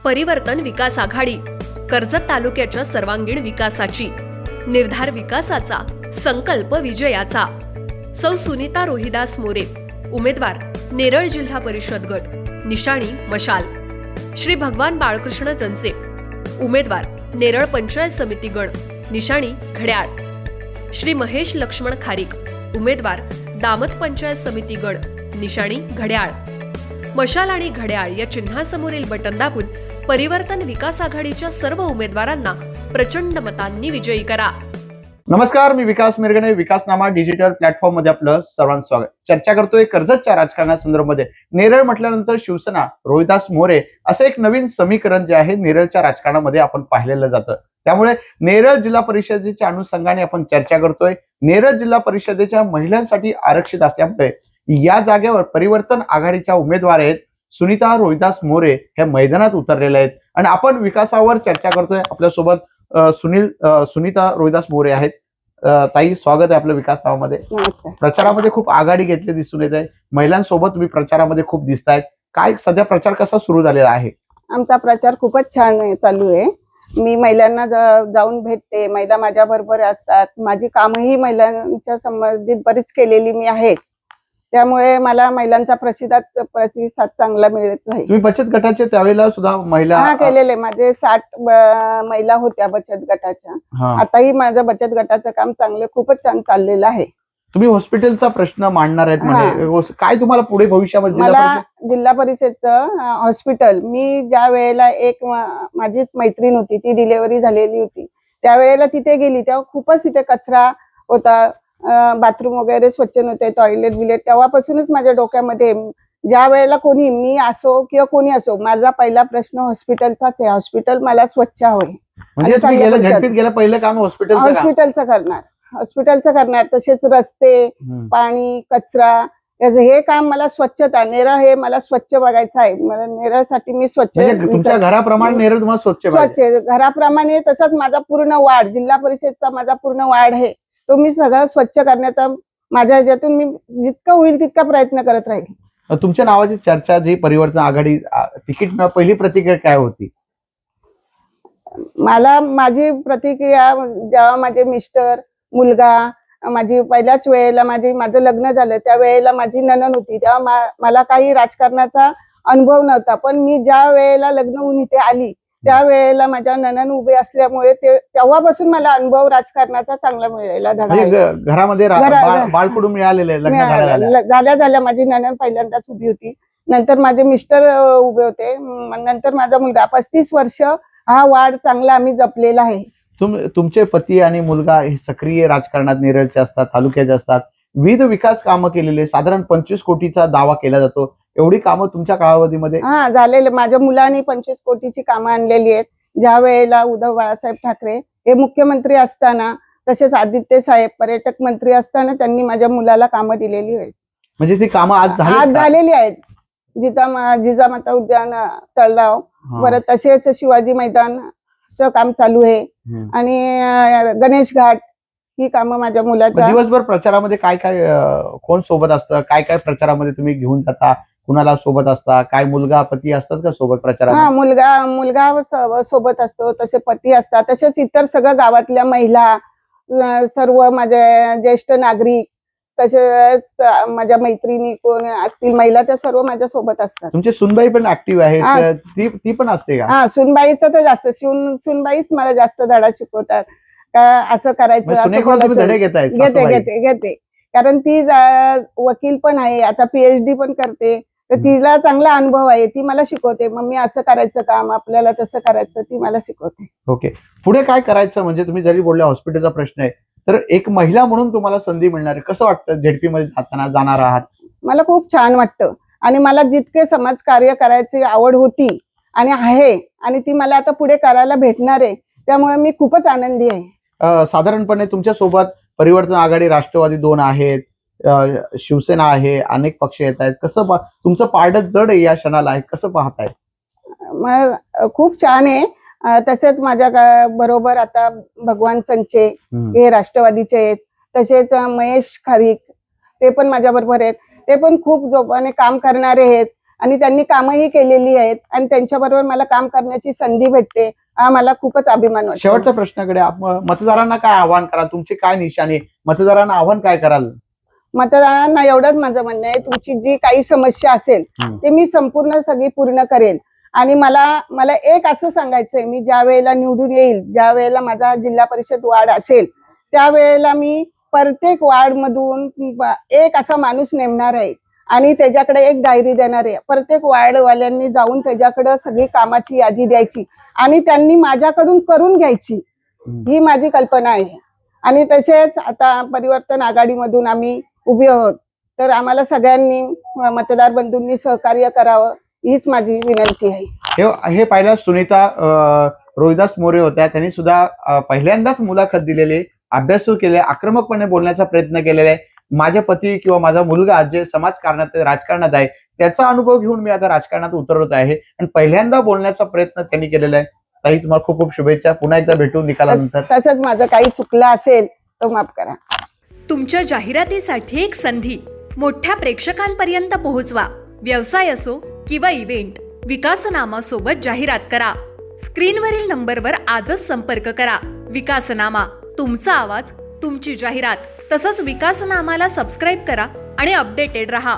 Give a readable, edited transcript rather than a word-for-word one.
परिवर्तन विकास आघाडी, कर्जत तालुक्याच्या सर्वांगीण विकासाची, निर्धार विकासाचा, संकल्प विजयाचा. सौ सुनीता रोहिदास मोरे, उमेदवार नेरळ जिल्हा परिषद गट, निशाणी मशाल. श्री भगवान बाळकृष्ण जंचे, उमेदवार नेरळ पंचायत समिती गण, निशाणी घड्याळ. श्री महेश लक्ष्मण खारीक, उमेदवार दामत पंचायत समिती गण, निशाणी घड्याळ. मशाल आणि घड्याळ या चिन्हासमोरील बटन दाबून परिवर्तन विकास आघाडीच्या सर्व उमेदवारांना प्रचंड मतांनी विजयी करा. नमस्कार, मी विकास मिरगणे. विकासनामा डिजिटल प्लॅटफॉर्म मध्ये आपलं सर्वांचं स्वागत. चर्चा करतोय कर्जतच्या राजकारणासंदर्भामध्ये. नेरळ म्हटल्यानंतर शिवसेना, रोहिदास मोरे असं एक नवीन समीकरण जे आहे नेरळच्या राजकारणामध्ये आपण पाहिलेलं जातं. त्यामुळे नेरळ जिल्हा परिषदेच्या अनुषंगाने आपण चर्चा करतोय. नेरळ जिल्हा परिषदेच्या महिलांसाठी आरक्षित असल्यामुळे या जागेवर परिवर्तन आघाडीच्या उमेदवार आहेत सुनीता रोहिदास मोरे हे मैदानात उतरलेले आहेत आणि आपण विकासावर चर्चा करतोय. आपल्यासोबत सुनीता रोहिदास मोरे आहेत. ताई, स्वागत आहे आपलं विकासनामामध्ये. प्रचारामध्ये खूप आघाडी घेतली दिसून येत आहे. महिलांसोबत तुम्ही प्रचारामध्ये खूप दिसतायत. काय सध्या प्रचार कसा सुरू झालेला आहे? आमचा प्रचार खूपच छान चालू आहे. मी महिलांना जाऊन भेटते, महिला माझ्या बरोबर असतात. माझी कामही महिलांच्या संबंधित बरीच केलेली मी आहे. त्यामुळे मला महिलांचा प्रतिसाद चांगला मिळत आहे. तुम्ही बचत गटाचे त्यावेळेला सुद्धा महिला केलेले, माझे 60 महिला होत्या बचत गटाच्या. आताही माझं बचत गटाचं काम खूपच छान चाललेलं आहे. तुम्ही हॉस्पिटलचा प्रश्न मांडणार आहेत म्हणजे काय तुम्हाला पुढे भविष्यामध्ये? मला जिल्हा परिषदचं हॉस्पिटल, मी ज्या वेळेला एक माझीच मैत्रीण होती, ती डिलिव्हरी झालेली होती, त्यावेळेला तिथे गेली तेव्हा खूपच तिथे कचरा होता, बाथरूम वगैरे स्वच्छ नव्हते, टॉयलेट बिलेट. तेव्हापासूनच माझ्या डोक्यामध्ये ज्या वेळेला कोणी, मी असो किंवा कोणी असो, माझा पहिला प्रश्न हॉस्पिटलचाच आहे. हॉस्पिटल मला स्वच्छ हवंय. पहिलं काम हॉस्पिटलचं करणार. तसेच रस्ते, पाणी, कचरा, हे काम मला स्वच्छता, नेरळ हे मला स्वच्छ बघायचं आहे. मला नेरळसाठी मी स्वच्छ, तुमच्या घराप्रमाणे नेरळ तुम्हाला स्वच्छ घराप्रमाणे. तसंच माझा पूर्ण वार्ड, जिल्हा परिषदचा माझा पूर्ण वार्ड आहे, तो मी सगळं स्वच्छ करण्याचा माझ्या ह्याच्यातून मी जितकं होईल तितका प्रयत्न करत राहील. तुमच्या नावाची चर्चा, जी परिवर्तन आघाडी तिकीट, पहिली प्रतिक्रिया काय होती? माझी प्रतिक्रिया, जेव्हा माझे मिस्टर, मुलगा, माझी पहिल्याच वेळेला माझं लग्न झालं त्यावेळेला माझी नणंद होती, तेव्हा मला काही राजकारणाचा अनुभव नव्हता. पण मी ज्या वेळेला लग्न होऊन इथे आली त्यावेळेला माझ्या नणंद उभे असल्यामुळे तेव्हापासून मला अनुभव राजकारणाचा चांगला मिळाला. घरामध्ये बाळकडू मिळालेले झाल्या माझी नणंद पहिल्यांदाच उभी होती, नंतर माझे मिस्टर उभे होते, नंतर माझा मुलगा. 35 वर्ष हा वाढ चांगला आम्ही जपलेला आहे. तुमचे पती आणि मुलगा हे सक्रिय राजकारणात नेरळचे असतात, तालुक्याचे असतात. विविध विकास कामं केलेले, साधारण 25 कोटीचा दावा केला जातो. एवढी कामं तुमच्या कालावधीमध्ये झालेले. माझ्या मुलांनी 25 कोटीची कामं आणलेली आहेत. ज्या वेळेला उद्धव बाळासाहेब ठाकरे हे मुख्यमंत्री असताना, तसेच आदित्य साहेब पर्यटक मंत्री असताना त्यांनी माझ्या मुलाला कामं दिलेली आहेत. म्हणजे ती कामं आज झालेली आहेत. जिजामाता उद्यान, तळाव, परत तसेच शिवाजी मैदानचं काम चालू आहे आणि गणेश घाट, ही कामं माझ्या मुलाच्या. दिवसभर प्रचारामध्ये काय काय, कोण सोबत असतं, काय काय प्रचारामध्ये तुम्ही घेऊन जाता, कुणाला सोबत असता, काय मुलगा पती असतात का सोबत प्रचारात? मुलगा सोबत असतो, तसे पती असतात, तसेच इतर सगळं गावातल्या महिला, सर्व माझ्या ज्येष्ठ नागरिक, तसेच माझ्या मैत्रिणी कोण असतील महिला, त्या सर्व माझ्या सोबत असतात. तुमची सुनबाई पण ऍक्टिव्ह आहे, ती पण असते का? सुनबाईचं तर जास्त, सुनबाईच मला जास्त धडा शिकवतात का असं करायचं. धडे घेते कारण ती वकील पण आहे, आता PhD पण करते, तर तिला चांगला अनुभव आहे. ती मला शिकवते, मम्मी असं करायचं काम, आपल्याला तसं करायचं, ती मला शिकवते. ओके, पुढे काय करायचं? म्हणजे तुम्ही जरी बोलले हॉस्पिटलचा प्रश्न आहे, तर एक महिला म्हणून तुम्हाला संधी मिळणार आहे. कसं वाटतं ZP मध्ये जाणार आहात? मला खूप छान वाटतं आणि मला जितके समाजकार्य करायची आवड होती आणि आहे, आणि ती मला आता पुढे करायला भेटणार आहे, त्यामुळे मी खूपच आनंदी आहे. साधारणपणे तुमच्या सोबत परिवर्तन आघाडी, राष्ट्रवादी 2 आहेत, शिवसेना आहे, अनेक पक्ष येत आहेत. कसं तुमचं पारडं जड आहे या क्षणाला आहे, कसं पाहताय? खूप छान आहे. तसेच माझ्या बरोबर आता भगवान संचे हे राष्ट्रवादीचे आहेत, तसेच महेश खारीक ते पण माझ्या बरोबर आहेत. ते पण खूप जोमाने काम करणारे आहेत आणि त्यांनी कामही केलेली आहेत आणि त्यांच्याबरोबर मला काम करण्याची संधी भेटते, हा मला खूपच अभिमान वाटतो. शेवटच्या प्रश्नाकडे मतदारांना काय आव्हान कराल, तुमची काय निशाणी, मतदारांना आव्हान काय कराल? मतदारांना एवढंच माझं म्हणणं आहे, तुमची जी काही समस्या असेल ते मी संपूर्ण सगळी पूर्ण करेल. आणि मला एक असं सांगायचंय, मी ज्या वेळेला निवडून येईल, ज्या वेळेला माझा जिल्हा परिषद वार्ड असेल, त्यावेळेला मी प्रत्येक वार्ड मधून एक असा माणूस नेमणार आहे आणि त्याच्याकडे एक डायरी देणार आहे. प्रत्येक वार्डवाल्यांनी जाऊन त्याच्याकडे सगळी कामाची यादी द्यायची आणि त्यांनी माझ्याकडून करून घ्यायची, ही माझी कल्पना आहे. आणि तसेच आता परिवर्तन आघाडीमधून आम्ही उभे आहोत, तर आम्हाला सगळ्यांनी मतदार बंधूंनी सहकार्य करावं, हीच माझी विनंती आहे. हे पहिल्या सुनीता रोहिदास मोरे होत्या. त्यांनी सुद्धा पहिल्यांदाच मुलाखत दिलेली, अभ्यासू केले, आक्रमकपणे बोलण्याचा प्रयत्न केलेला आहे. माझे पती किंवा माझा मुलगा जे समाजकारणात राजकारणात आहे, त्याचा अनुभव घेऊन मी आता राजकारणात उतरत आहे आणि पहिल्यांदा बोलण्याचा प्रयत्न त्यांनी केलेला आहे. ताई, तुम्हाला खूप खूप शुभेच्छा. पुन्हा एकदा भेटू निकालानंतर. तसंच माझं काही चुकलं असेल तर माफ करा. तुमच्या जाहिरातीसाठी एक संधी मोठ्या प्रेक्षकांपर्यंत पोहोचवा. व्यवसाय असो किंवा इव्हेंट, विकासनामा सोबत जाहिरात करा. स्क्रीनवरील नंबरवर आजच संपर्क करा. विकासनामा, तुमचा आवाज, तुमची जाहिरात. तसंच विकासनामाला सबस्क्राईब करा आणि अपडेटेड रहा.